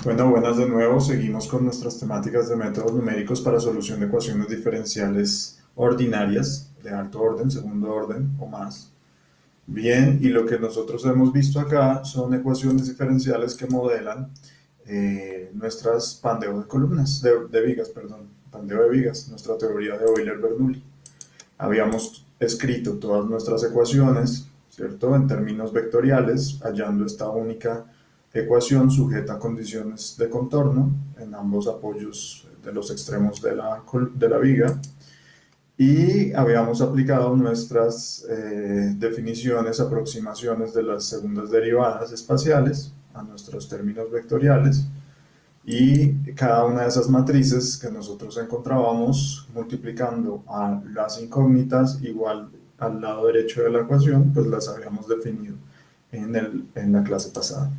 Bueno, buenas de nuevo. Seguimos con nuestras temáticas de métodos numéricos para solución de ecuaciones diferenciales ordinarias de alto orden, segundo orden o más. Bien, y lo que nosotros hemos visto acá son ecuaciones diferenciales que modelan nuestras pandeo de columnas, de vigas, perdón, pandeo de vigas, nuestra teoría de Euler-Bernoulli. Habíamos escrito todas nuestras ecuaciones, ¿cierto? En términos vectoriales, hallando esta única ecuación sujeta a condiciones de contorno en ambos apoyos de los extremos de la viga. Y habíamos aplicado nuestras definiciones, aproximaciones de las segundas derivadas espaciales a nuestros términos vectoriales. Y cada una de esas matrices que nosotros encontrábamos multiplicando a las incógnitas igual al lado derecho de la ecuación, pues las habíamos definido en la clase pasada.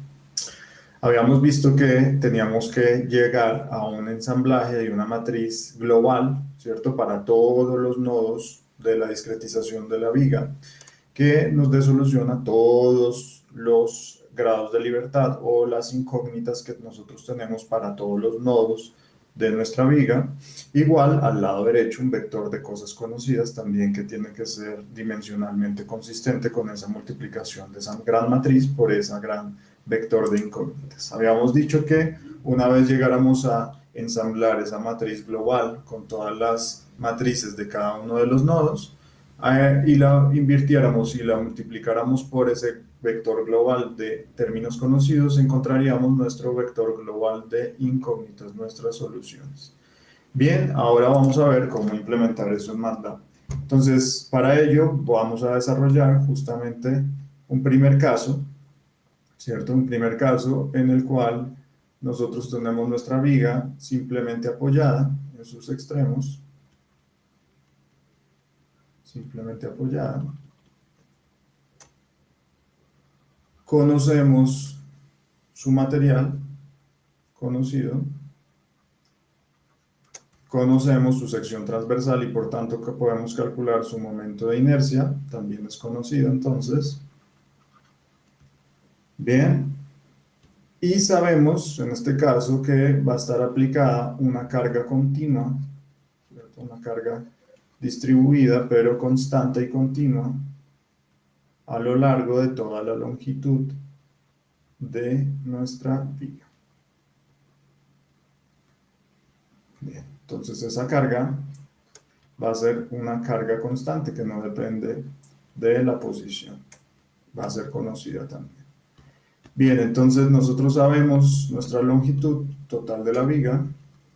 Habíamos visto que teníamos que llegar a un ensamblaje de una matriz global, ¿cierto? Para todos los nodos de la discretización de la viga, que nos dé solución a todos los grados de libertad o las incógnitas que nosotros tenemos para todos los nodos de nuestra viga. Igual al lado derecho un vector de cosas conocidas también que tiene que ser dimensionalmente consistente con esa multiplicación de esa gran matriz por esa gran vector de incógnitas. Habíamos dicho que una vez llegáramos a ensamblar esa matriz global con todas las matrices de cada uno de los nodos, y la invirtiéramos y la multiplicáramos por ese vector global de términos conocidos, encontraríamos nuestro vector global de incógnitas, nuestras soluciones. Bien, ahora vamos a ver cómo implementar eso en MATLAB. Entonces, para ello vamos a desarrollar justamente un primer caso, ¿cierto? Un primer caso en el cual nosotros tenemos nuestra viga simplemente apoyada en sus extremos, simplemente apoyada. Conocemos su material conocido, conocemos su sección transversal y por tanto que podemos calcular su momento de inercia, también es conocido entonces. Bien, y sabemos en este caso que va a estar aplicada una carga continua, ¿cierto? Una carga distribuida pero constante y continua a lo largo de toda la longitud de nuestra viga. Bien, entonces esa carga va a ser una carga constante que no depende de la posición. Va a ser conocida también. Bien, entonces nosotros sabemos nuestra longitud total de la viga,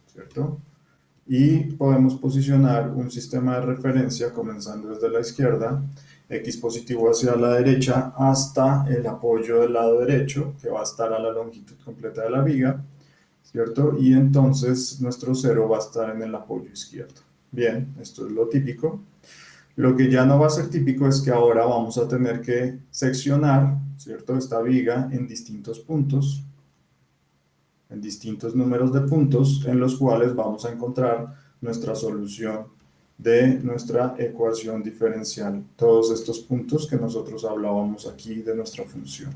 ¿cierto? Y podemos posicionar un sistema de referencia comenzando desde la izquierda, X positivo hacia la derecha, hasta el apoyo del lado derecho, que va a estar a la longitud completa de la viga, ¿cierto? Y entonces nuestro cero va a estar en el apoyo izquierdo. Bien, esto es lo típico. Lo que ya no va a ser típico es que ahora vamos a tener que seccionar, ¿cierto?, esta viga en distintos puntos, en distintos números de puntos, en los cuales vamos a encontrar nuestra solución de nuestra ecuación diferencial. Todos estos puntos que nosotros hablábamos aquí de nuestra función.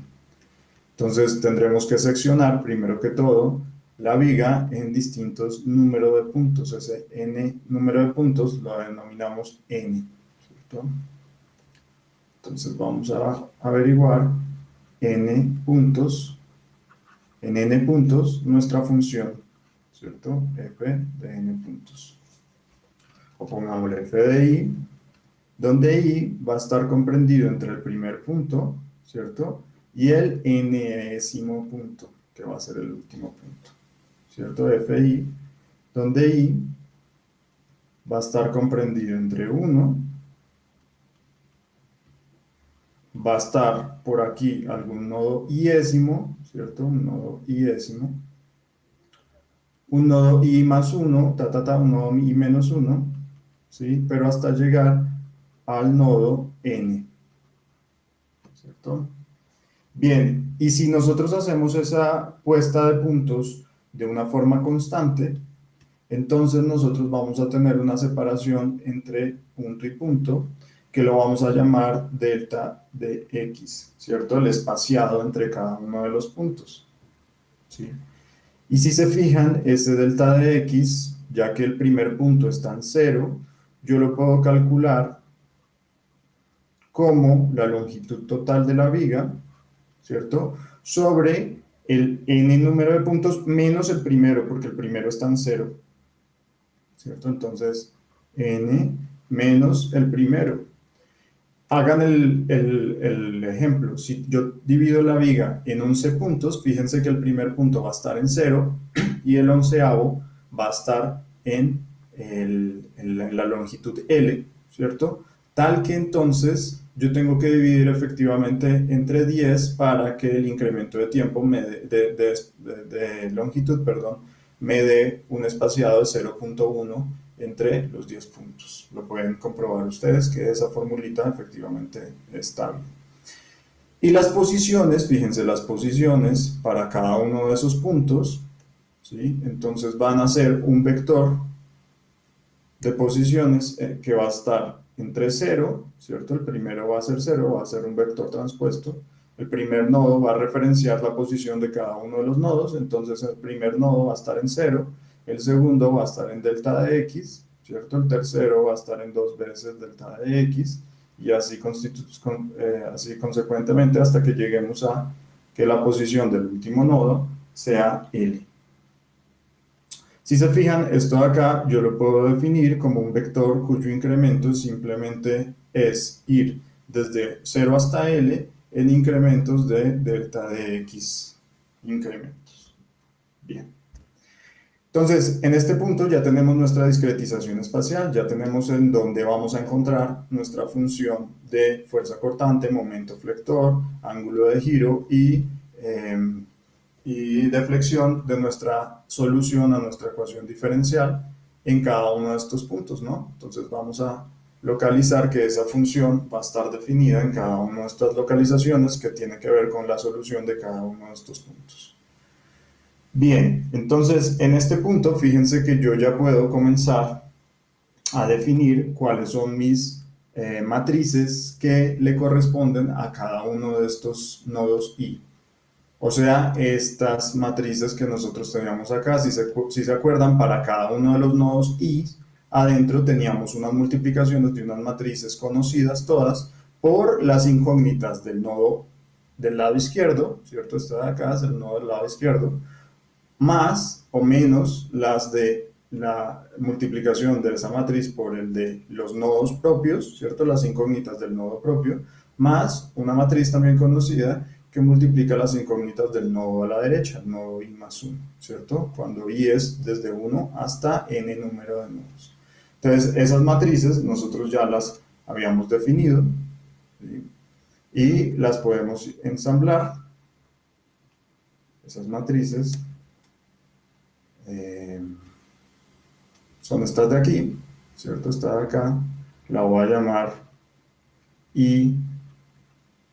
Entonces tendremos que seccionar, primero que todo, la viga en distintos números de puntos. Ese n número de puntos lo denominamos n, ¿cierto? Entonces vamos a averiguar n puntos, en n puntos nuestra función, ¿cierto? F de n puntos. O pongámosle f de i, donde i va a estar comprendido entre el primer punto, ¿cierto?, y el enésimo punto, que va a ser el último punto, ¿cierto? Fi, donde i va a estar comprendido entre 1, va a estar por aquí algún nodo iésimo, ¿cierto? Un nodo iésimo, un nodo i más 1, un nodo i menos 1, ¿sí? Pero hasta llegar al nodo n, ¿cierto? Bien, y si nosotros hacemos esa puesta de puntos de una forma constante, entonces nosotros vamos a tener una separación entre punto y punto, que lo vamos a llamar delta de x, ¿cierto? El espaciado entre cada uno de los puntos, ¿sí? Y si se fijan, ese delta de x, ya que el primer punto está en 0, yo lo puedo calcular como la longitud total de la viga, ¿cierto? Sobre el n número de puntos menos el primero, porque el primero está en 0, ¿cierto? Entonces, n menos el primero. Hagan el ejemplo. Si yo divido la viga en 11 puntos, fíjense que el primer punto va a estar en 0 y el onceavo va a estar en la longitud L, ¿cierto? Tal que entonces yo tengo que dividir efectivamente entre 10 para que el incremento de tiempo de longitud, perdón, me dé un espaciado de 0,1 entre los 10 puntos. Lo pueden comprobar ustedes que esa formulita efectivamente está bien. Y las posiciones, fíjense, las posiciones para cada uno de esos puntos, ¿sí? Entonces van a ser un vector de posiciones que va a estar entre 0, ¿cierto? El primero va a ser 0, va a ser un vector transpuesto. El primer nodo va a referenciar la posición de cada uno de los nodos, entonces el primer nodo va a estar en 0, el segundo va a estar en delta de x, ¿cierto? El tercero va a estar en 2 veces delta de x, y así, así consecuentemente hasta que lleguemos a que la posición del último nodo sea L. Si se fijan, esto de acá yo lo puedo definir como un vector cuyo incremento simplemente es ir desde 0 hasta L en incrementos de delta de x incrementos. Bien. Entonces, en este punto ya tenemos nuestra discretización espacial, ya tenemos en dónde vamos a encontrar nuestra función de fuerza cortante, momento flector, ángulo de giro y deflexión de nuestra solución a nuestra ecuación diferencial en cada uno de estos puntos, ¿no? Entonces vamos a localizar que esa función va a estar definida en cada una de estas localizaciones que tiene que ver con la solución de cada uno de estos puntos. Bien, entonces en este punto fíjense que yo ya puedo comenzar a definir cuáles son mis matrices que le corresponden a cada uno de estos nodos I. O sea, estas matrices que nosotros teníamos acá, si se acuerdan, para cada uno de los nodos I, adentro teníamos unas multiplicaciones de unas matrices conocidas todas por las incógnitas del nodo del lado izquierdo, ¿cierto? Esta de acá es el nodo del lado izquierdo, más o menos las de la multiplicación de esa matriz por el de los nodos propios, ¿cierto? Las incógnitas del nodo propio, más una matriz también conocida que multiplica las incógnitas del nodo a la derecha, nodo i más 1, ¿cierto? Cuando i es desde 1 hasta n número de nodos. Entonces, esas matrices nosotros ya las habíamos definido, ¿sí? Y las podemos ensamblar, esas matrices. Son estas de aquí, ¿cierto? Esta de acá, la voy a llamar I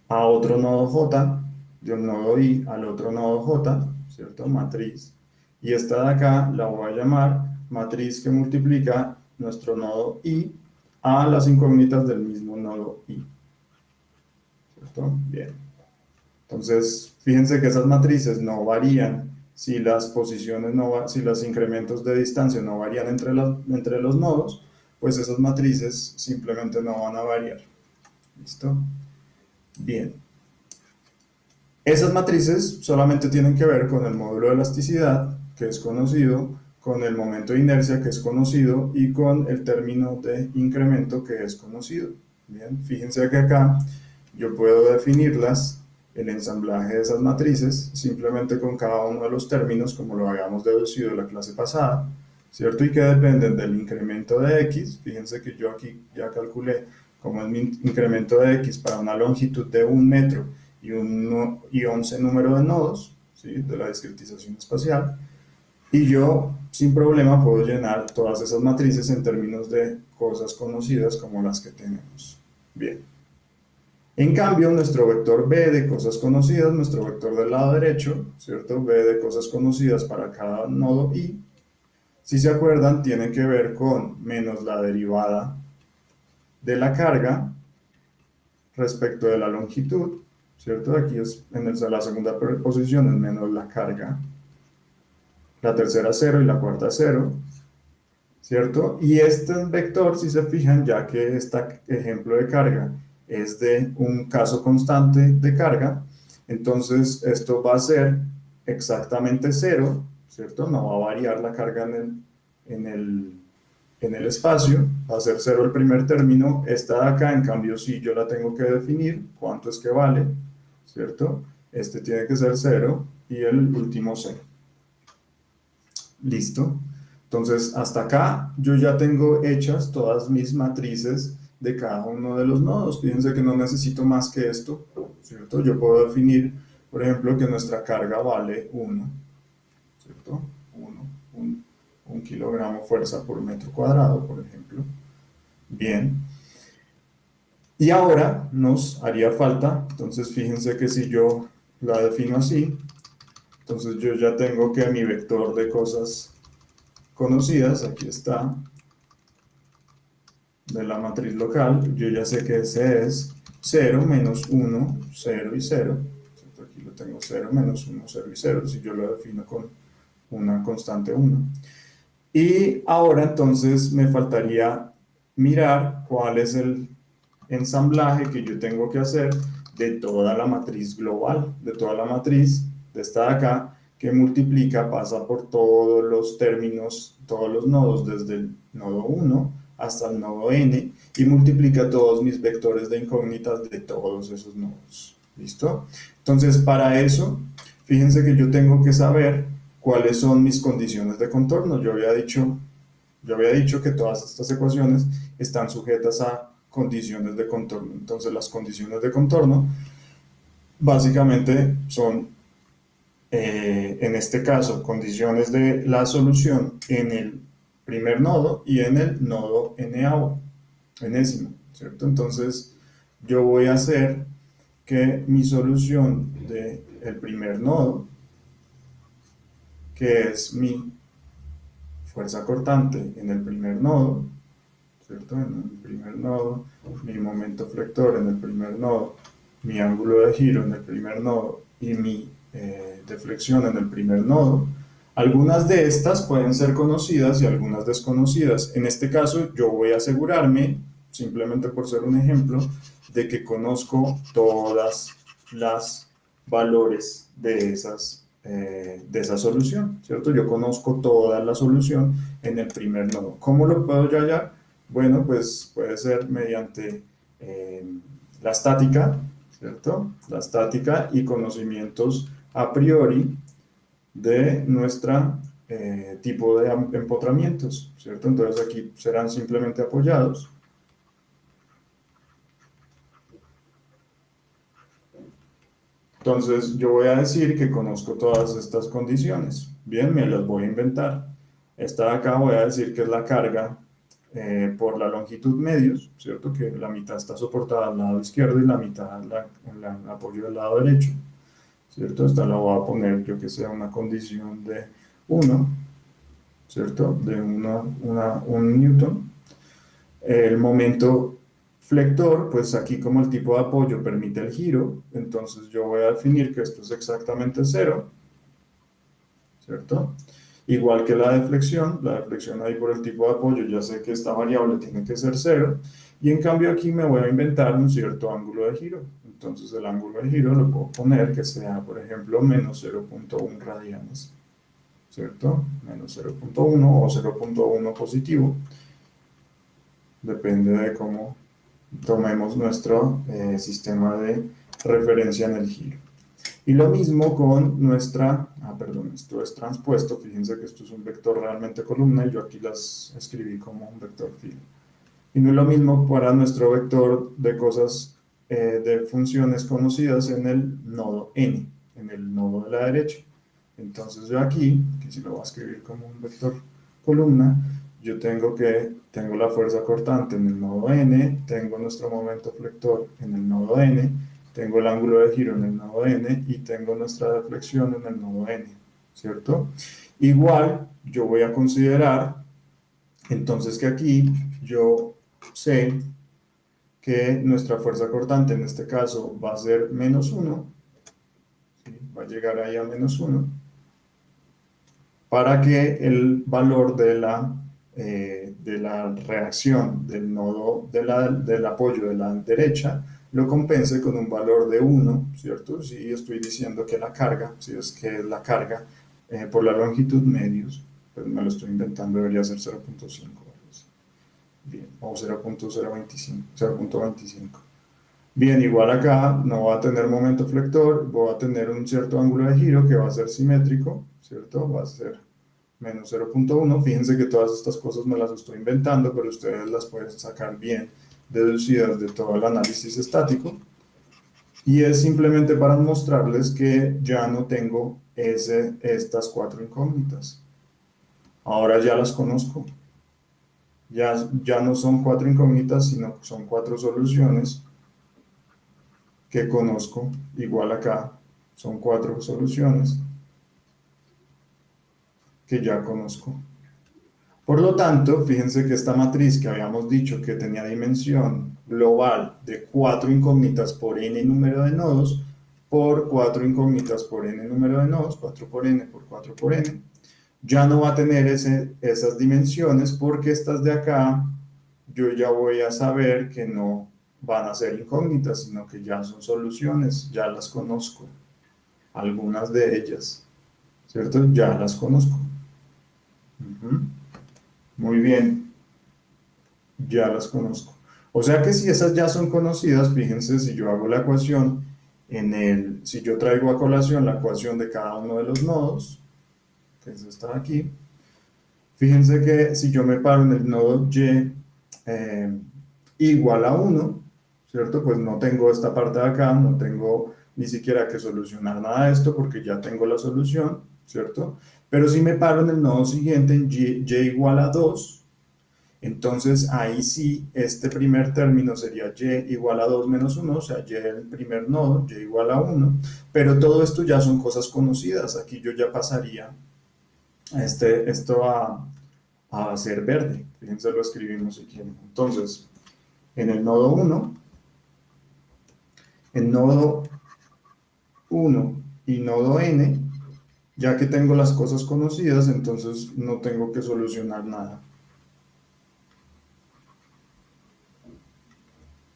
a otro nodo J, de un nodo I al otro nodo J, ¿cierto? Matriz. Y esta de acá la voy a llamar matriz que multiplica nuestro nodo I a las incógnitas del mismo nodo I. ¿Cierto? Bien. Entonces, fíjense que esas matrices no varían si las posiciones si los incrementos de distancia no varían entre los nodos, pues esas matrices simplemente no van a variar. ¿Listo? Bien. Esas matrices solamente tienen que ver con el módulo de elasticidad, que es conocido, con el momento de inercia, que es conocido, y con el término de incremento, que es conocido. Bien, fíjense que acá yo puedo definirlas, el ensamblaje de esas matrices, simplemente con cada uno de los términos, como lo habíamos deducido en la clase pasada, ¿cierto? Y que dependen del incremento de x. Fíjense que yo aquí ya calculé cómo es mi incremento de x para una longitud de 1 metro y 11 número de nodos, ¿sí? De la discretización espacial. Y yo, sin problema, puedo llenar todas esas matrices en términos de cosas conocidas como las que tenemos. Bien. En cambio, nuestro vector B de cosas conocidas, nuestro vector del lado derecho, ¿cierto? B de cosas conocidas para cada nodo I, si se acuerdan, tiene que ver con menos la derivada de la carga respecto de la longitud, ¿cierto? Aquí es en la segunda posición es menos la carga la tercera 0 y la cuarta 0, ¿cierto? Y este vector, si se fijan, ya que este ejemplo de carga es de un caso constante de carga, entonces esto va a ser exactamente 0, ¿cierto? No va a variar la carga en el, en el espacio, va a ser 0 el primer término, esta de acá, en cambio, sí yo la tengo que definir, cuánto es que vale, ¿cierto? Este tiene que ser 0 y el último 0. Listo. Entonces, hasta acá yo ya tengo hechas todas mis matrices de cada uno de los nodos. Fíjense que no necesito más que esto, ¿cierto? Yo puedo definir, por ejemplo, que nuestra carga vale 1, ¿cierto? 1, un kilogramo fuerza por metro cuadrado, por ejemplo. Bien. Y ahora nos haría falta, entonces fíjense que si yo la defino así, entonces yo ya tengo que mi vector de cosas conocidas, aquí está, de la matriz local, yo ya sé que ese es 0, menos 1, 0 y 0. Aquí lo tengo 0, menos 1, 0 y 0, si yo lo defino con una constante 1. Y ahora entonces me faltaría mirar cuál es el ensamblaje que yo tengo que hacer de toda la matriz global, de toda la matriz de esta de acá, que multiplica, pasa por todos los términos, todos los nodos, desde el nodo 1 hasta el nodo n, y multiplica todos mis vectores de incógnitas de todos esos nodos. ¿Listo? Entonces, para eso, fíjense que yo tengo que saber cuáles son mis condiciones de contorno. Yo había dicho que todas estas ecuaciones están sujetas a condiciones de contorno. Entonces, las condiciones de contorno básicamente son, en este caso, condiciones de la solución en el primer nodo y en el nodo enésimo, ¿cierto? Entonces, yo voy a hacer que mi solución del primer nodo, que es mi fuerza cortante en el primer nodo, ¿cierto? En el primer nodo, mi momento flector en el primer nodo, mi ángulo de giro en el primer nodo y mi deflexión en el primer nodo. Algunas de estas pueden ser conocidas y algunas desconocidas. En este caso, yo voy a asegurarme, simplemente por ser un ejemplo, de que conozco todas las valores de esa solución, ¿cierto? Yo conozco toda la solución en el primer nodo. ¿Cómo lo puedo yo hallar? Bueno, pues puede ser mediante la estática, ¿cierto? La estática y conocimientos a priori de nuestra tipo de empotramientos, ¿cierto? Entonces aquí serán simplemente apoyados. Entonces yo voy a decir que conozco todas estas condiciones. Bien, me las voy a inventar. Esta de acá voy a decir que es la carga por la longitud medios, ¿cierto? Que la mitad está soportada al lado izquierdo y la mitad en el apoyo del lado derecho, ¿cierto? Esta la voy a poner, yo que sea una condición de 1, ¿cierto? De un newton. El momento flector, pues aquí como el tipo de apoyo permite el giro, entonces yo voy a definir que esto es exactamente 0, ¿cierto? Igual que la deflexión ahí por el tipo de apoyo, ya sé que esta variable tiene que ser 0, y en cambio aquí me voy a inventar un cierto ángulo de giro. Entonces el ángulo de giro lo puedo poner que sea, por ejemplo, menos 0.1 radianes, ¿cierto? Menos 0.1 o 0.1 positivo, depende de cómo tomemos nuestro sistema de referencia en el giro. Y lo mismo con esto es transpuesto, fíjense que esto es un vector realmente columna y yo aquí las escribí como un vector filo. Y no es lo mismo para nuestro vector de cosas, de funciones conocidas en el nodo n, en el nodo de la derecha. Entonces yo aquí, que si lo voy a escribir como un vector columna, yo tengo la fuerza cortante en el nodo n, tengo nuestro momento flector en el nodo n, tengo el ángulo de giro en el nodo n y tengo nuestra deflexión en el nodo n, ¿cierto? Igual yo voy a considerar entonces que aquí yo sé que nuestra fuerza cortante en este caso va a ser menos 1, ¿sí? Va a llegar ahí a menos 1, para que el valor de la reacción del nodo del apoyo de la derecha lo compense con un valor de 1, ¿cierto? Si estoy diciendo que la carga, si es que la carga por la longitud medios, pues me lo estoy inventando, debería ser 0.5. Bien, o 0.025, 0.25. Bien, igual acá no va a tener momento flector, voy a tener un cierto ángulo de giro que va a ser simétrico, ¿cierto? Va a ser menos 0.1. Fíjense que todas estas cosas me las estoy inventando, pero ustedes las pueden sacar bien deducidas de todo el análisis estático. Y es simplemente para mostrarles que ya no tengo estas cuatro incógnitas. Ahora ya las conozco. Ya no son cuatro incógnitas, sino que son cuatro soluciones que conozco. Igual acá son cuatro soluciones que ya conozco. Por lo tanto, fíjense que esta matriz que habíamos dicho que tenía dimensión global de 4 incógnitas por n número de nodos, por 4 incógnitas por n número de nodos, 4 por n por 4 por n, ya no va a tener esas dimensiones porque estas de acá yo ya voy a saber que no van a ser incógnitas, sino que ya son soluciones, ya las conozco, algunas de ellas, ¿cierto? Ya las conozco. Muy bien, ya las conozco. O sea que si esas ya son conocidas, fíjense, si yo hago la ecuación si yo traigo a colación la ecuación de cada uno de los nodos, que es esta de aquí, fíjense que si yo me paro en el nodo y igual a 1, ¿cierto? Pues no tengo esta parte de acá, no tengo ni siquiera que solucionar nada de esto porque ya tengo la solución, ¿cierto? Pero si me paro en el nodo siguiente, en y igual a 2, entonces ahí sí, este primer término sería y igual a 2 menos 1, o sea, y el primer nodo, y igual a 1, pero todo esto ya son cosas conocidas. Aquí yo ya pasaría esto a ser verde. Fíjense, lo escribimos si quieren. Entonces, en el nodo 1, en nodo 1 y nodo n, ya que tengo las cosas conocidas, entonces no tengo que solucionar nada.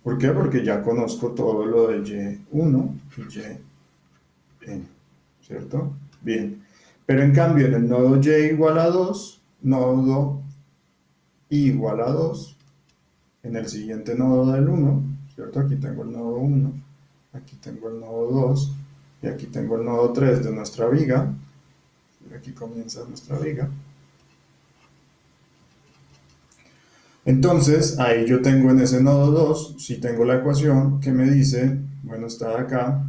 ¿Por qué? Porque ya conozco todo lo de y1 y yn, ¿cierto? Bien. Pero en cambio, en el nodo y igual a 2, nodo i igual a 2, en el siguiente nodo del 1, ¿cierto? Aquí tengo el nodo 1, aquí tengo el nodo 2, y aquí tengo el nodo 3 de nuestra viga. Y aquí comienza nuestra viga. Entonces, ahí yo tengo en ese nodo 2, si tengo la ecuación que me dice, bueno, está de acá,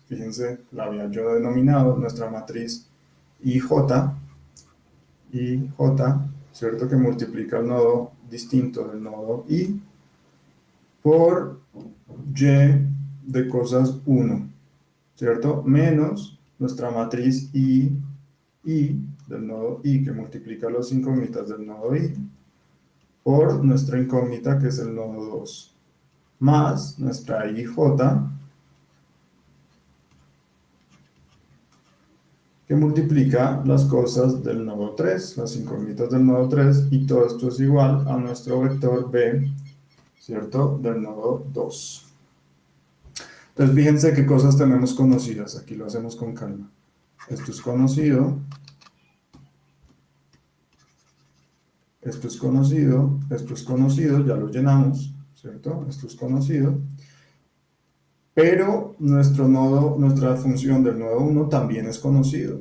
fíjense, la había yo denominado nuestra matriz IJ, ¿cierto? Que multiplica el nodo distinto del nodo I por Y de cosas 1, ¿cierto? Menos nuestra matriz I del nodo I que multiplica las incógnitas del nodo I por nuestra incógnita que es el nodo 2, más nuestra IJ que multiplica las cosas del nodo 3, las incógnitas del nodo 3, y todo esto es igual a nuestro vector B, ¿cierto? Del nodo 2. Entonces fíjense qué cosas tenemos conocidas, aquí lo hacemos con calma. Esto es conocido, esto es conocido, esto es conocido, ya lo llenamos, ¿cierto? Esto es conocido. Pero nuestra función del nodo 1 también es conocido.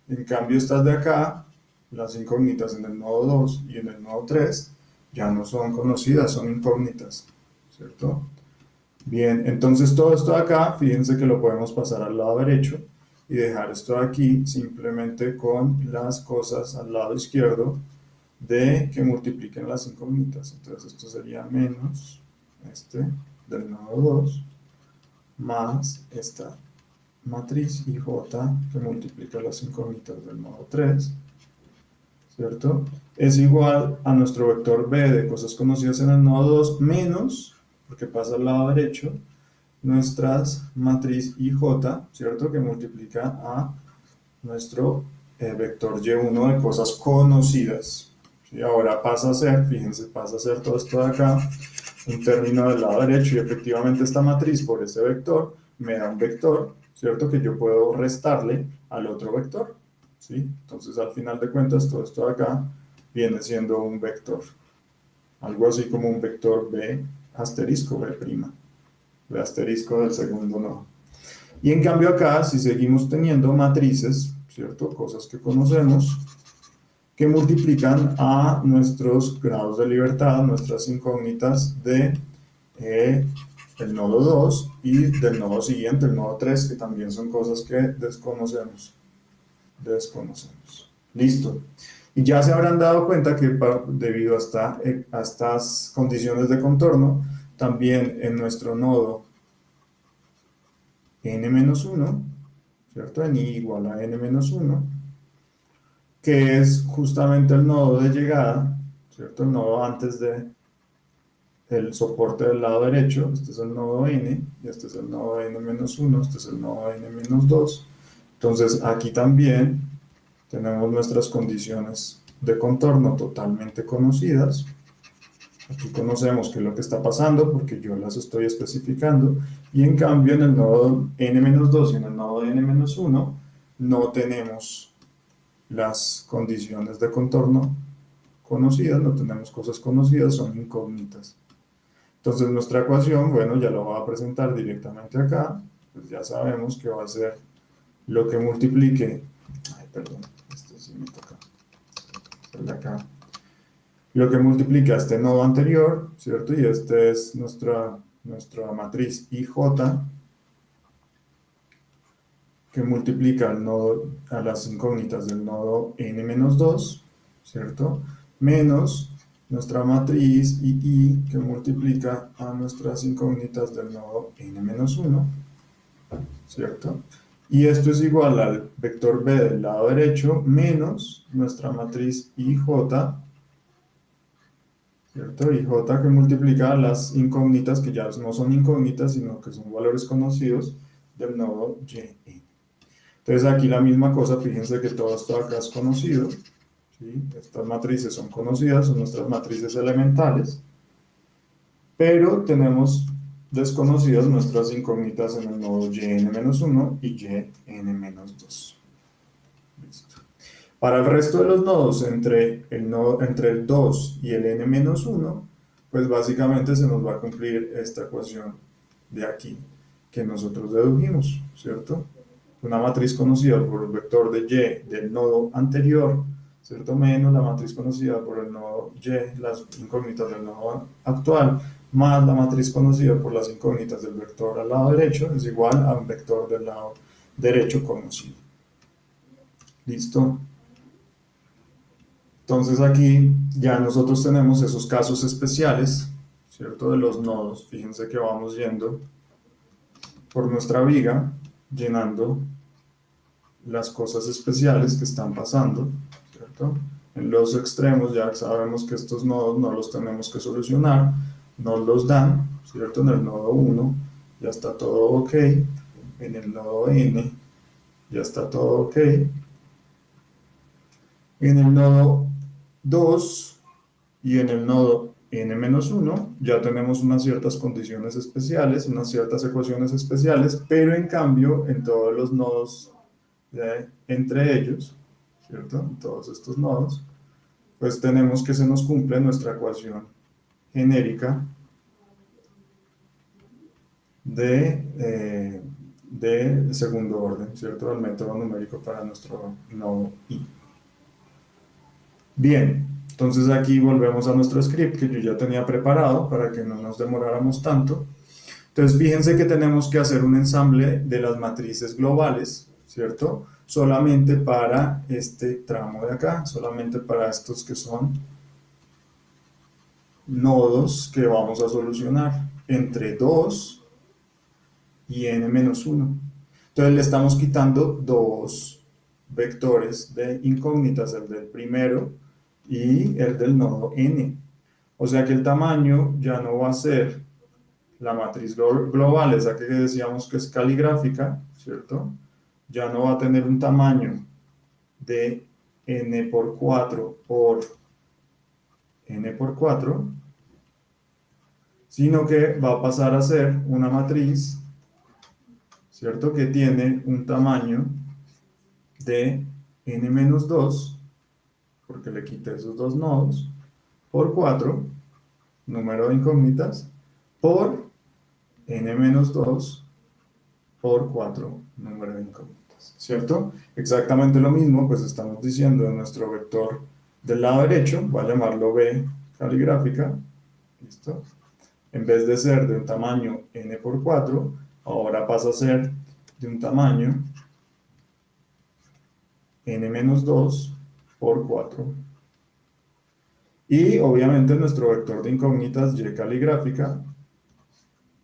En cambio, estas de acá, las incógnitas en el nodo 2 y en el nodo 3, ya no son conocidas, son incógnitas, ¿cierto? Bien, entonces todo esto de acá, fíjense que lo podemos pasar al lado derecho y dejar esto de aquí simplemente con las cosas al lado izquierdo de que multipliquen las incógnitas. Entonces esto sería menos este del nodo 2 más esta matriz IJ que multiplica las incógnitas del nodo 3, ¿cierto? Es igual a nuestro vector B de cosas conocidas en el nodo 2 menos, porque pasa al lado derecho, nuestra matriz IJ, ¿cierto? Que multiplica a nuestro vector y1 de cosas conocidas. ¿Sí? Ahora pasa a ser, fíjense, pasa a ser todo esto de acá, un término del lado derecho, y efectivamente esta matriz por ese vector me da un vector, ¿cierto? Que yo puedo restarle al otro vector, ¿sí? Entonces al final de cuentas todo esto de acá viene siendo un vector, algo así como un vector B asterisco, B', B asterisco del segundo nodo. Y en cambio acá, si seguimos teniendo matrices, ¿cierto? Cosas que conocemos, que multiplican a nuestros grados de libertad, nuestras incógnitas de el nodo 2 y del nodo siguiente, el nodo 3, que también son cosas que desconocemos. Listo. Y ya se habrán dado cuenta que debido a estas condiciones de contorno, también en nuestro nodo n-1, ¿cierto? En i igual a n-1, que es justamente el nodo de llegada, ¿cierto? El nodo antes de el soporte del lado derecho, este es el nodo n, y este es el nodo n-1, este es el nodo n-2. Entonces aquí también tenemos nuestras condiciones de contorno totalmente conocidas. Aquí conocemos qué es lo que está pasando porque yo las estoy especificando, y en cambio en el nodo n-2 y en el nodo n-1 no tenemos las condiciones de contorno conocidas, no tenemos cosas conocidas, son incógnitas. Entonces nuestra ecuación, bueno, ya lo voy a presentar directamente acá, pues ya sabemos que va a ser lo que multiplique, ay, perdón, esto sí me toca, el de acá, lo que multiplica este nodo anterior, ¿cierto? Y este es nuestra matriz IJ, que multiplica al nodo, a las incógnitas del nodo n-2, ¿cierto? Menos nuestra matriz II, que multiplica a nuestras incógnitas del nodo n-1, ¿cierto? Y esto es igual al vector b del lado derecho menos nuestra matriz IJ, ¿cierto? IJ que multiplica a las incógnitas, que ya no son incógnitas, sino que son valores conocidos del nodo yn. Entonces aquí la misma cosa, fíjense que todo esto acá es conocido, ¿sí? Estas matrices son conocidas, son nuestras matrices elementales, pero tenemos desconocidas nuestras incógnitas en el nodo yn-1 y yn-2. Listo. Para el resto de los nodos entre el 2 y el n-1, pues básicamente se nos va a cumplir esta ecuación de aquí que nosotros dedujimos, ¿cierto? Una matriz conocida por el vector de y del nodo anterior, ¿cierto? Menos la matriz conocida por el nodo y, las incógnitas del nodo actual, más la matriz conocida por las incógnitas del vector al lado derecho, es igual a un vector del lado derecho conocido. ¿Listo? Entonces aquí ya nosotros tenemos esos casos especiales, ¿cierto? De los nodos. Fíjense que vamos yendo por nuestra viga, llenando las cosas especiales que están pasando, ¿cierto? En los extremos ya sabemos que estos nodos no los tenemos que solucionar, nos los dan, ¿cierto? En el nodo 1 ya está todo ok, en el nodo n ya está todo ok, en el nodo 2 y en el nodo n-1 ya tenemos unas ciertas condiciones especiales, unas ciertas ecuaciones especiales, pero en cambio en todos los nodos entre ellos, ¿cierto? En todos estos nodos, pues tenemos que se nos cumple nuestra ecuación genérica de segundo orden, ¿cierto? El método numérico para nuestro nodo I. Bien, entonces aquí volvemos a nuestro script que yo ya tenía preparado para que no nos demoráramos tanto. Entonces fíjense que tenemos que hacer un ensamble de las matrices globales, ¿cierto? Solamente para este tramo de acá, solamente para estos que son nodos que vamos a solucionar entre 2 y n-1. Entonces le estamos quitando dos vectores de incógnitas, el del primero y el del nodo n. O sea que el tamaño ya no va a ser la matriz global, esa que decíamos que es caligráfica, ¿cierto? Ya no va a tener un tamaño de n por 4 por n por 4, sino que va a pasar a ser una matriz, ¿cierto? Que tiene un tamaño de n menos 2, porque le quité esos dos nodos, por 4, número de incógnitas, por n menos 2 por 4, número de incógnitas, ¿cierto? Exactamente lo mismo, pues estamos diciendo en nuestro vector del lado derecho, voy a llamarlo b caligráfica, ¿listo? En vez de ser de un tamaño n por 4, ahora pasa a ser de un tamaño n menos 2 por 4. Y obviamente nuestro vector de incógnitas y caligráfica,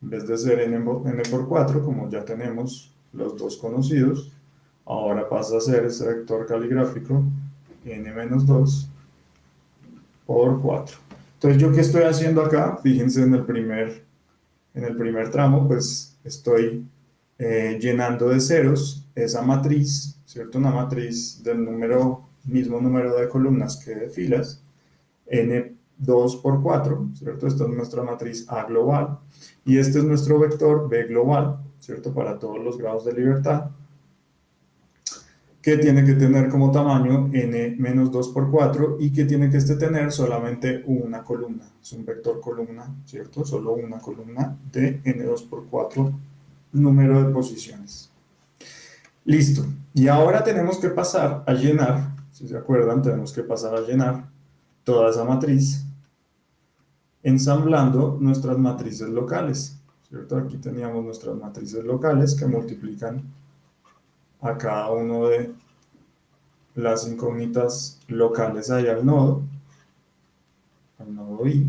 en vez de ser n por 4, como ya tenemos los dos conocidos, ahora pasa a ser ese vector caligráfico n menos 2 por 4. Entonces, ¿yo qué estoy haciendo acá? Fíjense en el primer tramo, pues estoy llenando de ceros esa matriz, ¿cierto? Una matriz del mismo número de columnas que de filas, n2 por 4, ¿cierto? Esta es nuestra matriz A global, y este es nuestro vector B global, ¿cierto? Para todos los grados de libertad, que tiene que tener como tamaño n menos 2 por 4 y que tiene que tener solamente una columna. Es un vector columna, ¿cierto? Solo una columna de n2 por 4 número de posiciones. Listo. Y ahora tenemos que pasar a llenar, si se acuerdan, tenemos que pasar a llenar toda esa matriz ensamblando nuestras matrices locales, ¿cierto? Aquí teníamos nuestras matrices locales que multiplican a cada uno de las incógnitas locales ahí al nodo I,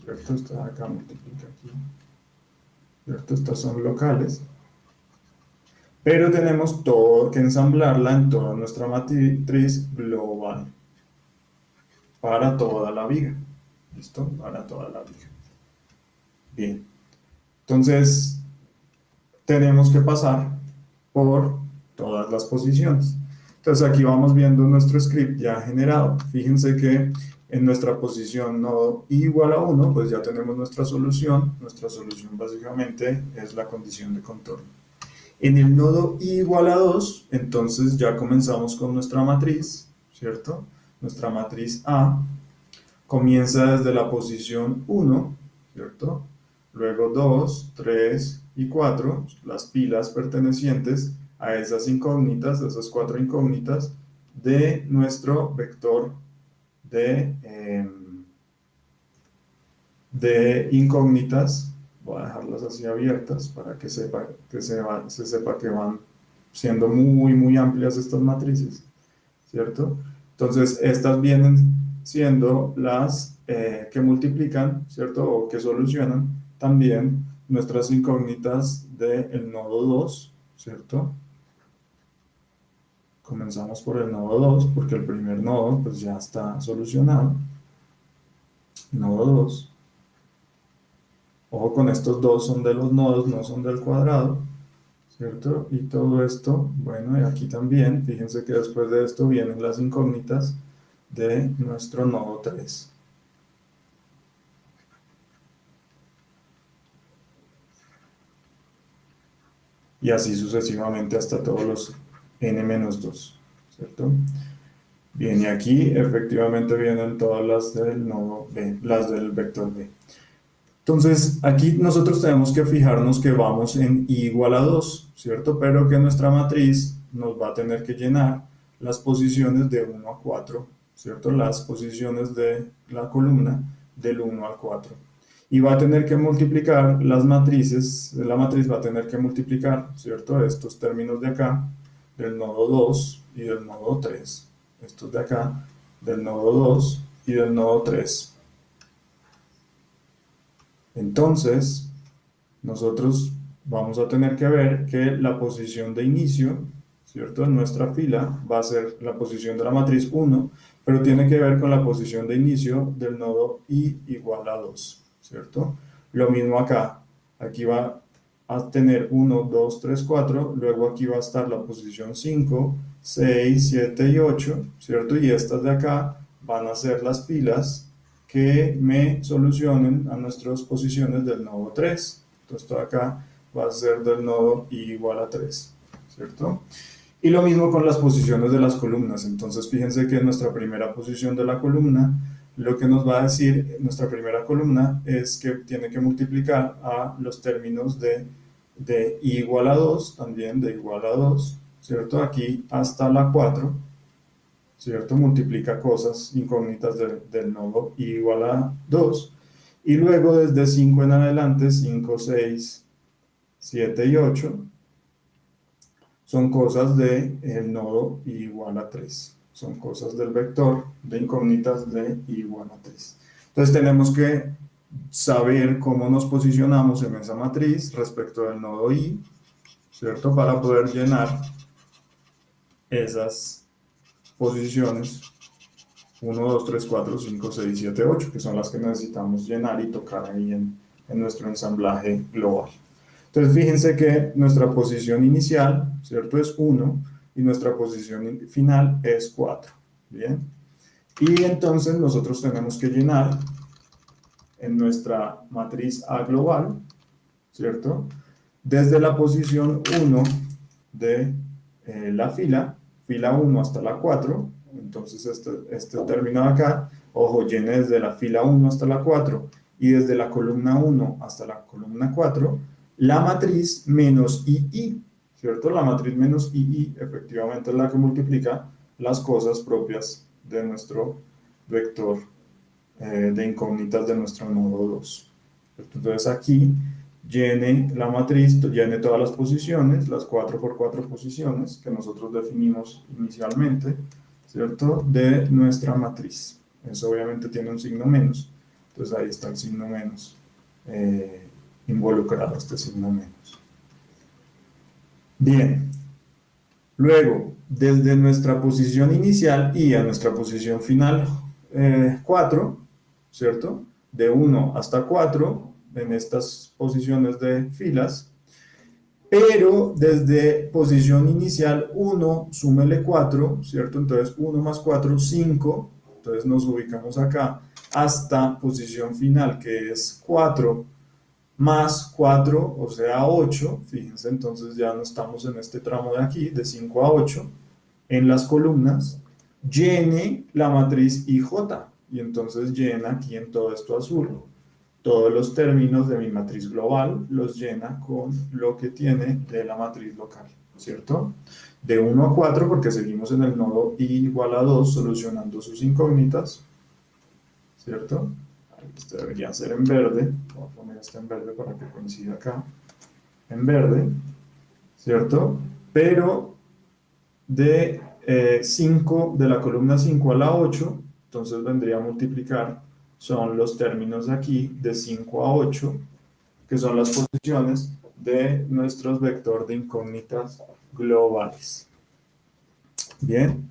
¿cierto? Esta acá multiplica aquí, ¿cierto? Estas son locales, pero tenemos todo que ensamblarla en toda nuestra matriz global para toda la viga, ¿listo? Para toda la viga. Bien, entonces tenemos que pasar por todas las posiciones. Entonces aquí vamos viendo nuestro script ya generado. Fíjense que en nuestra posición nodo i igual a 1, pues ya tenemos nuestra solución. Nuestra solución básicamente es la condición de contorno. En el nodo i igual a 2, entonces ya comenzamos con nuestra matriz, ¿cierto? Nuestra matriz A comienza desde la posición 1, ¿cierto? Luego 2, 3 y 4, las filas pertenecientes a esas incógnitas, esas 4 incógnitas, de nuestro vector de incógnitas. Voy a dejarlas así abiertas para que se sepa que van siendo muy, muy amplias estas matrices, ¿cierto? Entonces, estas vienen siendo las que multiplican, ¿cierto? O que solucionan también nuestras incógnitas del nodo 2, ¿cierto? Comenzamos por el nodo 2, porque el primer nodo pues ya está solucionado. Nodo 2. Ojo con estos dos, son de los nodos, no son del cuadrado, ¿cierto? Y todo esto, bueno, y aquí también, fíjense que después de esto vienen las incógnitas de nuestro nodo 3. Y así sucesivamente hasta todos los n-2, ¿cierto? Bien, y aquí efectivamente vienen todas las del nodo B, las del vector B. Entonces, aquí nosotros tenemos que fijarnos que vamos en i igual a 2, ¿cierto? Pero que nuestra matriz nos va a tener que llenar las posiciones de 1 a 4, ¿cierto? Las posiciones de la columna del 1 al 4. Y va a tener que multiplicar las matrices, la matriz va a tener que multiplicar, ¿cierto? Estos términos de acá, del nodo 2 y del nodo 3. Estos de acá, del nodo 2 y del nodo 3. Entonces, nosotros vamos a tener que ver que la posición de inicio, ¿cierto? En nuestra fila va a ser la posición de la matriz 1, pero tiene que ver con la posición de inicio del nodo i igual a 2, ¿cierto? Lo mismo acá, aquí va a tener 1, 2, 3, 4, luego aquí va a estar la posición 5 6, 7 y 8, ¿cierto? Y estas de acá van a ser las filas que me solucionen a nuestras posiciones del nodo 3. Entonces, esto de acá va a ser del nodo i igual a 3, ¿cierto? Y lo mismo con las posiciones de las columnas. Entonces, fíjense que nuestra primera posición de la columna, lo que nos va a decir nuestra primera columna es que tiene que multiplicar a los términos de i igual a 2, también de igual a 2, ¿cierto? Aquí hasta la 4, ¿cierto? Multiplica cosas incógnitas del nodo i igual a 2. Y luego desde 5 en adelante, 5, 6, 7 y 8, son cosas del nodo i igual a 3. Son cosas del vector de incógnitas de i igual a 3. Entonces tenemos que saber cómo nos posicionamos en esa matriz respecto del nodo i, ¿cierto? Para poder llenar esas posiciones 1, 2, 3, 4, 5, 6, 7, 8, que son las que necesitamos llenar y tocar ahí en nuestro ensamblaje global. Entonces, fíjense que nuestra posición inicial, ¿cierto? Es 1 y nuestra posición final es 4, ¿bien? Y entonces nosotros tenemos que llenar en nuestra matriz A global, ¿cierto? Desde la posición 1 de la fila 1 hasta la 4, entonces este término de acá, ojo, llene desde la fila 1 hasta la 4 y desde la columna 1 hasta la columna 4, la matriz menos II, ¿cierto? La matriz menos II efectivamente es la que multiplica las cosas propias de nuestro vector de incógnitas de nuestro nodo 2. Entonces aquí llene la matriz, llene todas las posiciones, las 4 por 4 posiciones que nosotros definimos inicialmente, ¿cierto? De nuestra matriz. Eso obviamente tiene un signo menos, entonces ahí está el signo menos involucrado, este signo menos. Bien, luego, desde nuestra posición inicial y a nuestra posición final 4, ¿cierto? De 1 hasta 4 en estas posiciones de filas, pero desde posición inicial 1, súmele 4, ¿cierto? Entonces 1 más 4, 5, entonces nos ubicamos acá, hasta posición final que es 4 más 4, o sea 8, fíjense, entonces ya no estamos en este tramo de aquí, de 5 a 8, en las columnas, llene la matriz IJ, y entonces llena aquí en todo esto azul, todos los términos de mi matriz global los llena con lo que tiene de la matriz local, ¿cierto? De 1 a 4, porque seguimos en el nodo i igual a 2 solucionando sus incógnitas, ¿cierto? Este debería ser en verde, voy a poner este en verde para que coincida acá, en verde, ¿cierto? Pero de 5, de la columna 5 a la 8, entonces vendría a multiplicar, son los términos de aquí, de 5 a 8, que son las posiciones de nuestros vector de incógnitas globales. Bien,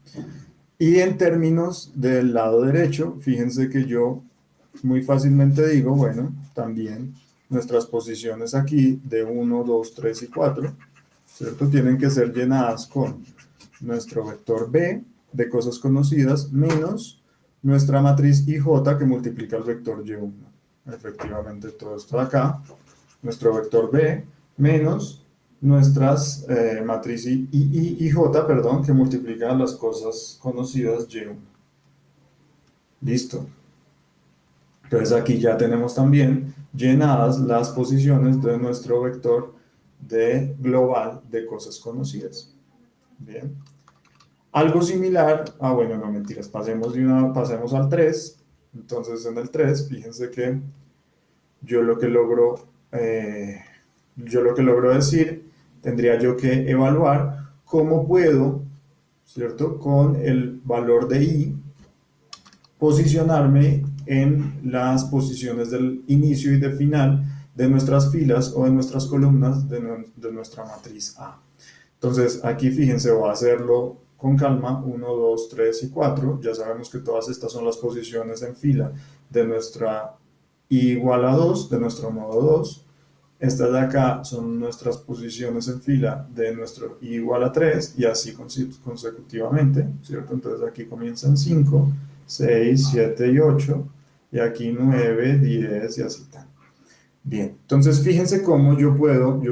y en términos del lado derecho, fíjense que yo muy fácilmente digo, bueno, también nuestras posiciones aquí de 1, 2, 3 y 4, ¿cierto? Tienen que ser llenadas con nuestro vector B de cosas conocidas menos nuestra matriz IJ que multiplica el vector Y1. Efectivamente, todo esto de acá, nuestro vector B menos nuestras matriz IJ, perdón, que multiplican las cosas conocidas Y1. Listo. Entonces aquí ya tenemos también llenadas las posiciones de nuestro vector de global de cosas conocidas. Bien. Algo similar, bueno, no mentiras, pasemos al 3. Entonces en el 3, fíjense que yo lo que logro decir, tendría yo que evaluar cómo puedo, ¿cierto? Con el valor de i, posicionarme en las posiciones del inicio y de final de nuestras filas o de nuestras columnas de nuestra matriz A. Entonces aquí fíjense, voy a hacerlo con calma, 1, 2, 3 y 4, ya sabemos que todas estas son las posiciones en fila de nuestra i igual a 2, de nuestro nodo 2, Estas de acá son nuestras posiciones en fila de nuestro i igual a 3 y así consecutivamente, ¿cierto? Entonces aquí comienzan 5, 6, 7 y 8 y aquí 9, 10 y así tal. Bien, entonces fíjense cómo yo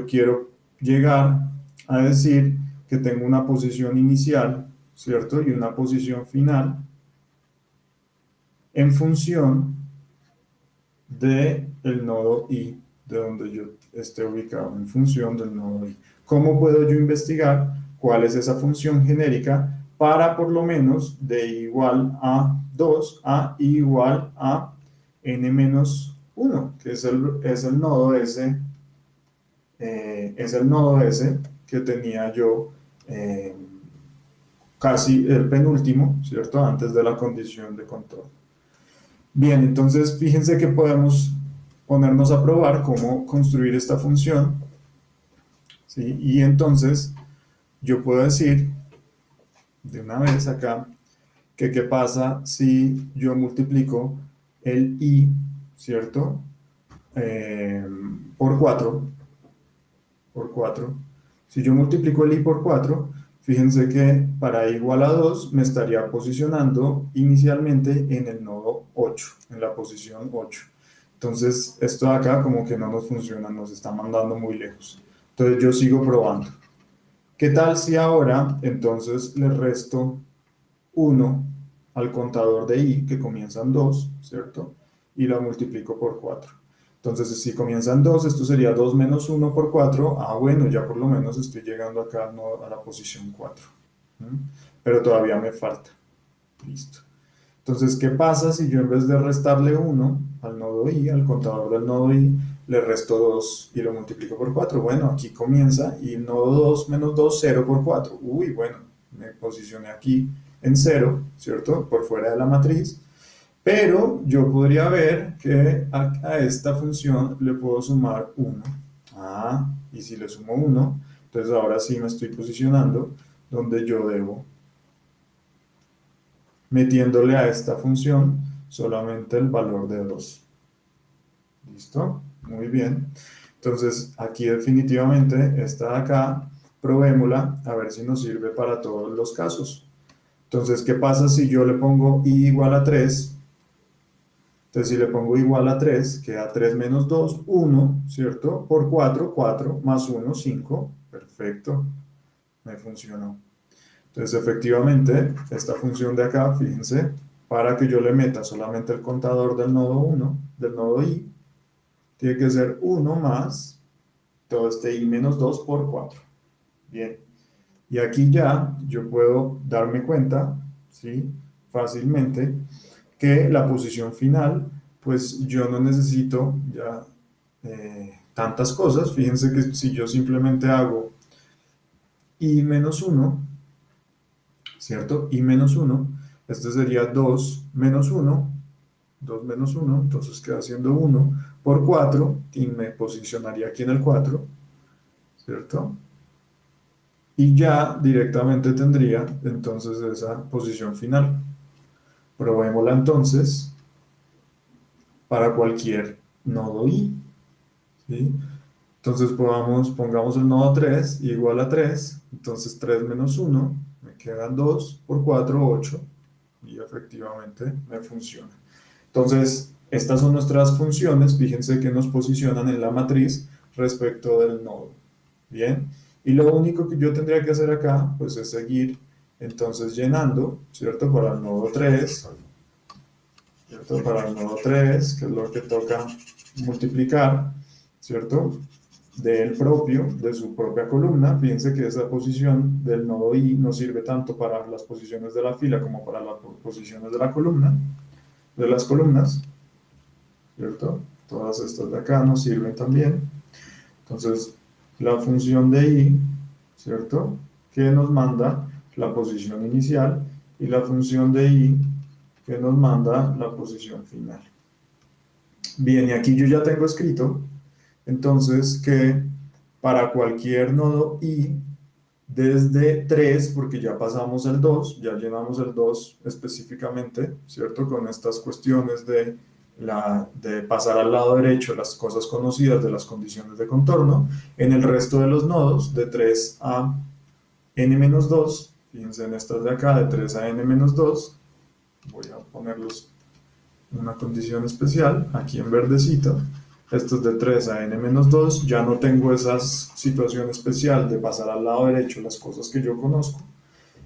quiero llegar a decir que tengo una posición inicial, ¿cierto? Y una posición final en función del nodo I, de donde yo esté ubicado, en función del nodo I. ¿Cómo puedo yo investigar cuál es esa función genérica para por lo menos de I igual a 2 a I igual a n menos 1, que es el nodo S, es el nodo S que tenía yo casi el penúltimo, ¿cierto? Antes de la condición de control. Bien, entonces fíjense que podemos ponernos a probar cómo construir esta función, ¿sí? Y entonces yo puedo decir de una vez acá que qué pasa si yo multiplico el i, ¿cierto? Por 4, por 4. Si yo multiplico el i por 4, fíjense que para i igual a 2 me estaría posicionando inicialmente en el nodo 8, en la posición 8. Entonces, esto de acá como que no nos funciona, nos está mandando muy lejos. Entonces, yo sigo probando. ¿Qué tal si ahora, entonces, le resto 1 al contador de i, que comienza en 2, ¿cierto? Y lo multiplico por 4. Entonces, si comienzan 2, esto sería 2 menos 1 por 4. Ah, bueno, ya por lo menos estoy llegando acá a la posición 4. Pero todavía me falta. Listo. Entonces, ¿qué pasa si yo en vez de restarle 1 al nodo i, al contador del nodo i, le resto 2 y lo multiplico por 4? Bueno, aquí comienza y nodo 2 menos 2, 0 por 4. Uy, bueno, me posicioné aquí en 0, ¿cierto? Por fuera de la matriz. Pero yo podría ver que a esta función le puedo sumar 1. Ah, y si le sumo 1, entonces ahora sí me estoy posicionando donde yo debo, metiéndole a esta función solamente el valor de 2. ¿Listo? Muy bien. Entonces, aquí definitivamente esta de acá, probémosla a ver si nos sirve para todos los casos. Entonces, ¿qué pasa si yo le pongo i igual a 3? Entonces, si le pongo igual a 3, queda 3 menos 2, 1, ¿cierto? Por 4, 4, más 1, 5. Perfecto, me funcionó. Entonces, efectivamente, esta función de acá, fíjense, para que yo le meta solamente el contador del nodo 1, del nodo i, tiene que ser 1 más todo este i menos 2 por 4. Bien, y aquí ya yo puedo darme cuenta, ¿sí? Fácilmente, que la posición final, pues yo no necesito ya tantas cosas. Fíjense que si yo simplemente hago i menos 1, ¿cierto? I menos 1, este sería 2 menos 1, 2 menos 1, entonces queda siendo 1 por 4, y me posicionaría aquí en el 4, ¿cierto? Y ya directamente tendría entonces esa posición final. Probémosla entonces para cualquier nodo i, ¿sí? Entonces pongamos el nodo 3 igual a 3, entonces 3 menos 1, me quedan 2 por 4, 8, y efectivamente me funciona. Entonces, estas son nuestras funciones, fíjense que nos posicionan en la matriz respecto del nodo. Bien, y lo único que yo tendría que hacer acá, pues es seguir entonces llenando, ¿cierto? Para el nodo 3, ¿cierto? Para el nodo 3, que es lo que toca multiplicar, ¿cierto? De su propia columna. Fíjense que esa posición del nodo i no sirve tanto para las posiciones de la fila como para las posiciones de la columna, de las columnas, ¿cierto? Todas estas de acá nos sirven también. Entonces, la función de i, ¿cierto? Que nos manda la posición inicial y la función de i que nos manda la posición final. Bien, y aquí yo ya tengo escrito, entonces, que para cualquier nodo i, desde 3, porque ya pasamos el 2, ya llenamos el 2 específicamente, ¿cierto? Con estas cuestiones de de pasar al lado derecho las cosas conocidas de las condiciones de contorno. En el resto de los nodos, de 3 a n-2, fíjense en estas de acá, de 3 a n-2, voy a ponerlos en una condición especial, aquí en verdecito. Estos de 3 a n-2, ya no tengo esa situación especial de pasar al lado derecho las cosas que yo conozco.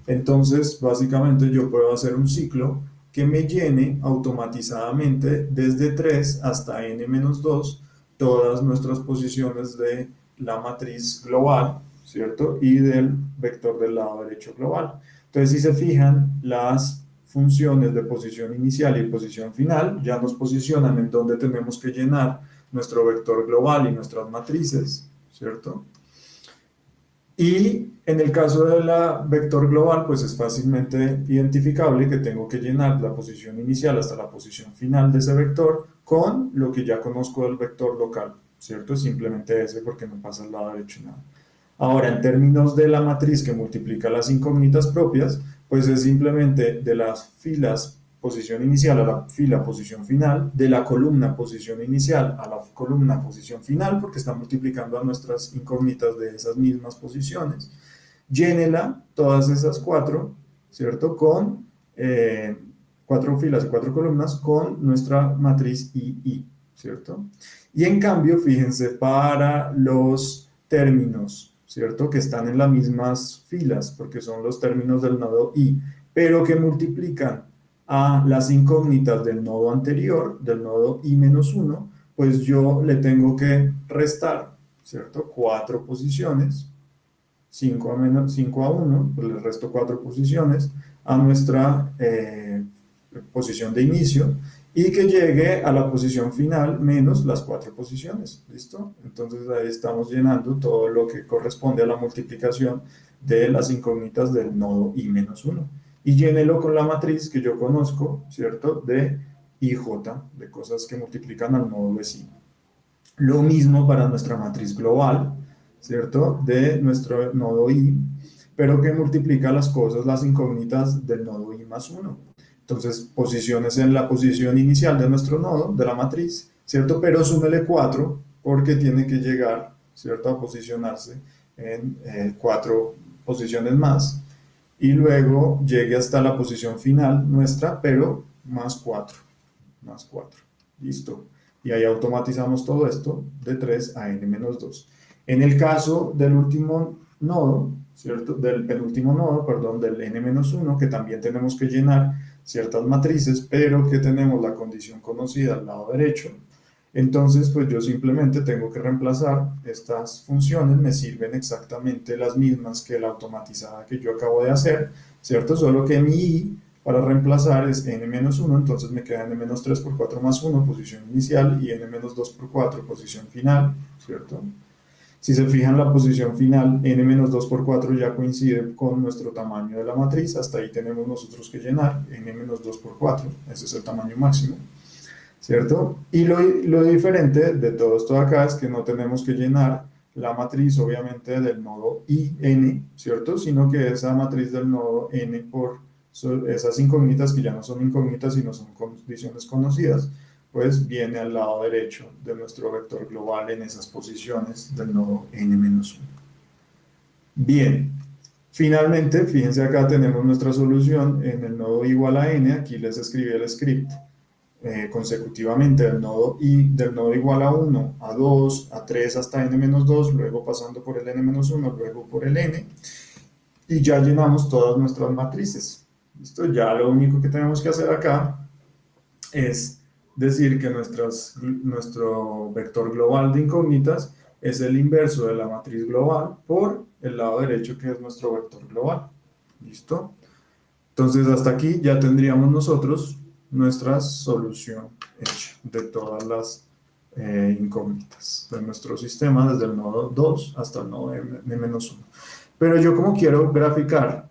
Entonces, básicamente yo puedo hacer un ciclo que me llene automatizadamente desde 3 hasta n-2 todas nuestras posiciones de la matriz global, ¿cierto? Y del vector del lado derecho global. Entonces, si se fijan, las funciones de posición inicial y posición final ya nos posicionan en donde tenemos que llenar nuestro vector global y nuestras matrices, ¿cierto? Y en el caso de la vector global, pues es fácilmente identificable que tengo que llenar la posición inicial hasta la posición final de ese vector con lo que ya conozco del vector local, ¿cierto? Simplemente ese porque no pasa al lado derecho nada. Ahora, en términos de la matriz que multiplica las incógnitas propias, pues es simplemente de las filas posición inicial a la fila posición final, de la columna posición inicial a la columna posición final, porque está multiplicando a nuestras incógnitas de esas mismas posiciones. Llénela, todas esas cuatro, ¿cierto? Con 4 filas y 4 columnas con nuestra matriz II, ¿cierto? Y en cambio, fíjense, para los términos, ¿cierto? Que están en las mismas filas, porque son los términos del nodo I, pero que multiplican a las incógnitas del nodo anterior, del nodo I-1, pues yo le tengo que restar, ¿cierto? 4 posiciones, 5 a 1, pues le resto 4 posiciones a nuestra posición de inicio y que llegue a la posición final menos las 4 posiciones, ¿listo? Entonces ahí estamos llenando todo lo que corresponde a la multiplicación de las incógnitas del nodo I-1. Y llénelo con la matriz que yo conozco, ¿cierto? De IJ, de cosas que multiplican al nodo vecino. Lo mismo para nuestra matriz global, ¿cierto? De nuestro nodo I, pero que multiplica las cosas, las incógnitas del nodo I+1. Entonces, posiciones en la posición inicial de nuestro nodo, de la matriz, ¿cierto? Pero súmele 4 porque tiene que llegar, ¿cierto? A posicionarse en 4 posiciones más y luego llegue hasta la posición final nuestra, pero más 4, más 4. Listo. Y ahí automatizamos todo esto de 3 a n-2. En el caso del último nodo, ¿cierto? Del penúltimo nodo, perdón, del n-1, que también tenemos que llenar ciertas matrices, pero que tenemos la condición conocida al lado derecho, entonces pues yo simplemente tengo que reemplazar estas funciones, me sirven exactamente las mismas que la automatizada que yo acabo de hacer, ¿cierto? Solo que mi i para reemplazar es n-1, entonces me queda n-3 por 4 más 1, posición inicial, y n-2 por 4, posición final, ¿cierto? Si se fijan, la posición final, n-2 por 4 ya coincide con nuestro tamaño de la matriz, hasta ahí tenemos nosotros que llenar, n-2 por 4, ese es el tamaño máximo, ¿cierto? Y lo diferente de todo esto de acá es que no tenemos que llenar la matriz, obviamente, del nodo IN, ¿cierto? Sino que esa matriz del nodo N por esas incógnitas, que ya no son incógnitas, sino son condiciones conocidas, pues viene al lado derecho de nuestro vector global en esas posiciones del nodo N-1. Bien, finalmente, fíjense acá tenemos nuestra solución en el nodo igual a N, aquí les escribí el script consecutivamente del nodo igual a 1, a 2, a 3 hasta n-2, luego pasando por el n-1, luego por el n, y ya llenamos todas nuestras matrices. ¿Listo? Ya lo único que tenemos que hacer acá es decir que nuestro vector global de incógnitas es el inverso de la matriz global por el lado derecho, que es nuestro vector global. ¿Listo? Entonces hasta aquí ya tendríamos nosotros nuestra solución hecha de todas las incógnitas de nuestro sistema, desde el nodo 2 hasta el nodo n-1. Pero yo, como quiero graficar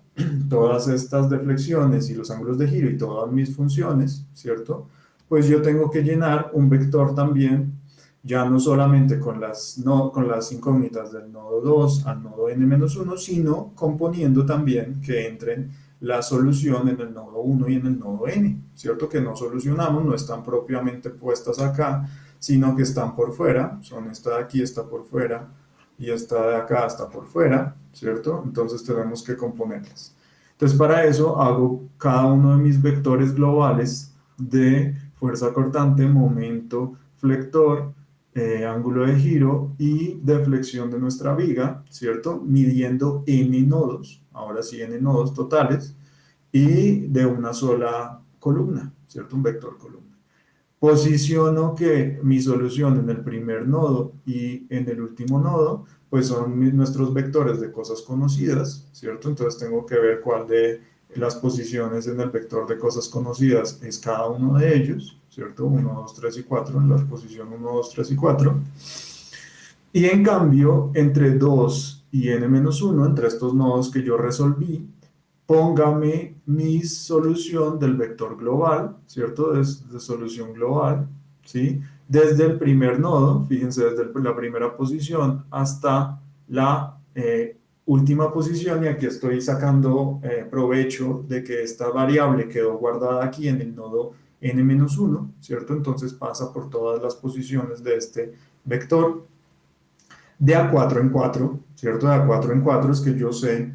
todas estas deflexiones y los ángulos de giro y todas mis funciones, ¿cierto? Pues yo tengo que llenar un vector también, ya no solamente con las incógnitas del nodo 2 al nodo n-1, sino componiendo también que entren la solución en el nodo 1 y en el nodo n, ¿cierto? Que no solucionamos, no están propiamente puestas acá, sino que están por fuera, son esta de aquí está por fuera y esta de acá está por fuera, ¿cierto? Entonces tenemos que componerlas. Entonces para eso hago cada uno de mis vectores globales de fuerza cortante, momento, flector, ángulo de giro y deflexión de nuestra viga, ¿cierto? Midiendo n nodos, ahora sí n nodos totales, y de una sola columna, ¿cierto? Un vector columna. Posiciono que mi solución en el primer nodo y en el último nodo, pues son nuestros vectores de cosas conocidas, ¿cierto? Entonces tengo que ver cuál de las posiciones en el vector de cosas conocidas es cada uno de ellos, ¿cierto? 1, 2, 3 y 4, en la posición 1, 2, 3 y 4. Y en cambio, entre 2 y n-1, entre estos nodos que yo resolví, póngame mi solución del vector global, ¿cierto? De solución global, ¿sí? Desde el primer nodo, fíjense, desde la primera posición hasta la última posición, y aquí estoy sacando provecho de que esta variable quedó guardada aquí en el nodo n-1, ¿cierto? Entonces pasa por todas las posiciones de este vector de a 4 en 4, ¿cierto? De a 4 en 4 es que yo sé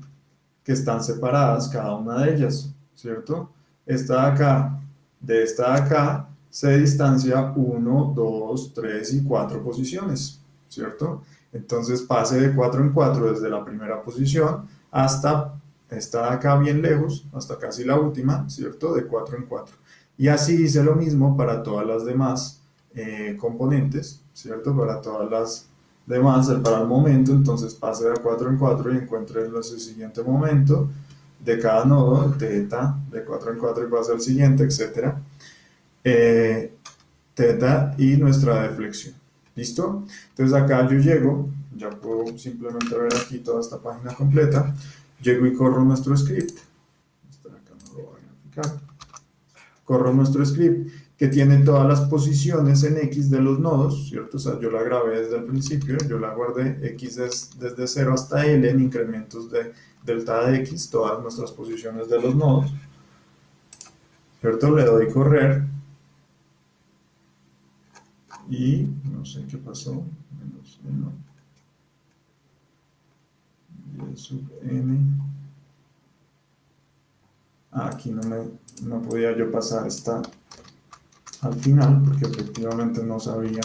que están separadas cada una de ellas, ¿cierto? Esta de acá, de esta de acá, se distancia 1, 2, 3 y 4 posiciones, ¿cierto? Entonces pase de 4 en 4 desde la primera posición hasta esta de acá bien lejos, hasta casi la última, ¿cierto? De 4 en 4. Y así hice lo mismo para todas las demás componentes, ¿cierto? Para todas las demás, para el momento, entonces pase de 4 en 4 y encuentre el siguiente momento de cada nodo, teta, de 4 en 4 y pasa al siguiente, etc. Teta y nuestra deflexión. ¿Listo? Entonces acá yo llego, ya puedo simplemente ver aquí toda esta página completa, llego y corro nuestro script. Acá no lo voy a graficar. Corro nuestro script que tiene todas las posiciones en X de los nodos, ¿cierto? O sea, yo la grabé desde el principio, yo la guardé, X es desde 0 hasta L en incrementos de delta de X, todas nuestras posiciones de los nodos, ¿cierto? Le doy correr y no sé qué pasó, menos 1, y sub n. Aquí no podía yo pasar esta al final porque efectivamente no sabía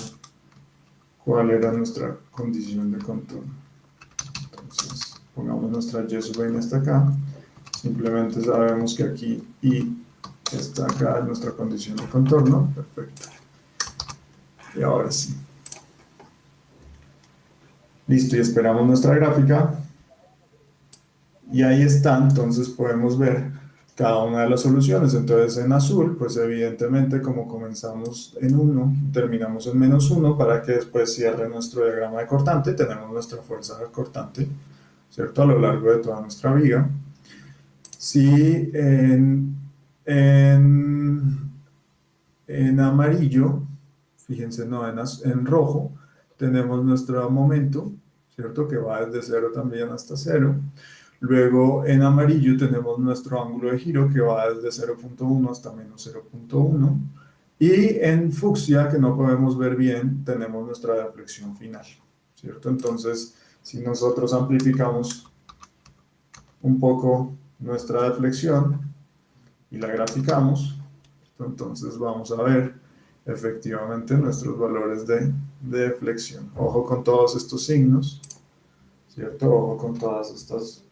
cuál era nuestra condición de contorno. Entonces pongamos nuestra y sub n hasta acá, simplemente sabemos que aquí y está acá nuestra condición de contorno, perfecto. Y ahora sí. Listo, y esperamos nuestra gráfica. Y ahí está, entonces podemos ver cada una de las soluciones. Entonces en azul, pues evidentemente como comenzamos en 1, terminamos en -1 para que después cierre nuestro diagrama de cortante. Tenemos nuestra fuerza cortante, ¿cierto? A lo largo de toda nuestra viga. Si en amarillo, fíjense, no, en rojo, tenemos nuestro momento, ¿cierto? Que va desde 0 también hasta 0. Luego en amarillo tenemos nuestro ángulo de giro que va desde 0.1 hasta menos 0.1. Y en fucsia, que no podemos ver bien, tenemos nuestra deflexión final, ¿cierto? Entonces, si nosotros amplificamos un poco nuestra deflexión y la graficamos, entonces vamos a ver efectivamente nuestros valores de deflexión. Ojo con todos estos signos, ¿cierto? Ojo con todas estas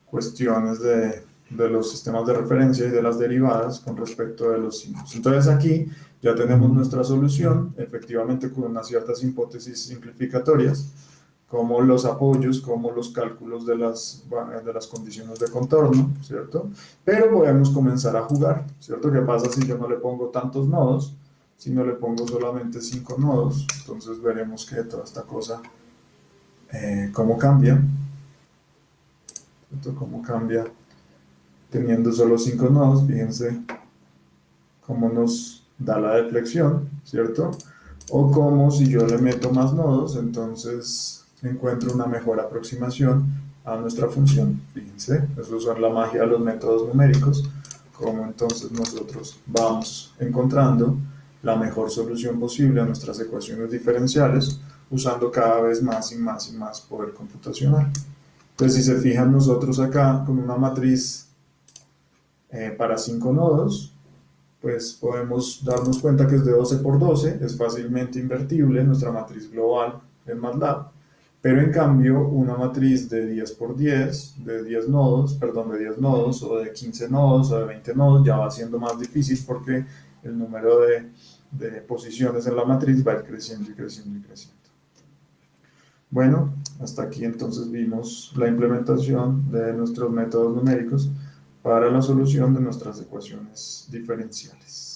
cuestiones de los sistemas de referencia y de las derivadas con respecto de los signos. Entonces aquí ya tenemos nuestra solución, efectivamente con unas ciertas hipótesis simplificatorias, como los apoyos, como los cálculos de las condiciones de contorno, ¿cierto? Pero podemos comenzar a jugar, ¿cierto? ¿Qué pasa si yo no le pongo tantos nodos? Si no le pongo solamente 5 nodos, entonces veremos que toda esta cosa, cómo cambia, ¿cierto? Cómo cambia teniendo solo 5 nodos, fíjense cómo nos da la deflexión, ¿cierto? O como si yo le meto más nodos, entonces encuentro una mejor aproximación a nuestra función. Fíjense, eso son la magia de los métodos numéricos, como entonces nosotros vamos encontrando la mejor solución posible a nuestras ecuaciones diferenciales usando cada vez más y más y más poder computacional. Entonces, si se fijan nosotros acá con una matriz para 5 nodos, pues podemos darnos cuenta que es de 12 por 12, es fácilmente invertible nuestra matriz global en MATLAB, pero en cambio una matriz de 10 por 10, de 10 nodos, perdón, de 10 nodos o de 15 nodos o de 20 nodos ya va siendo más difícil porque el número de posiciones en la matriz va a ir creciendo y creciendo y creciendo. Bueno, hasta aquí entonces vimos la implementación de nuestros métodos numéricos para la solución de nuestras ecuaciones diferenciales.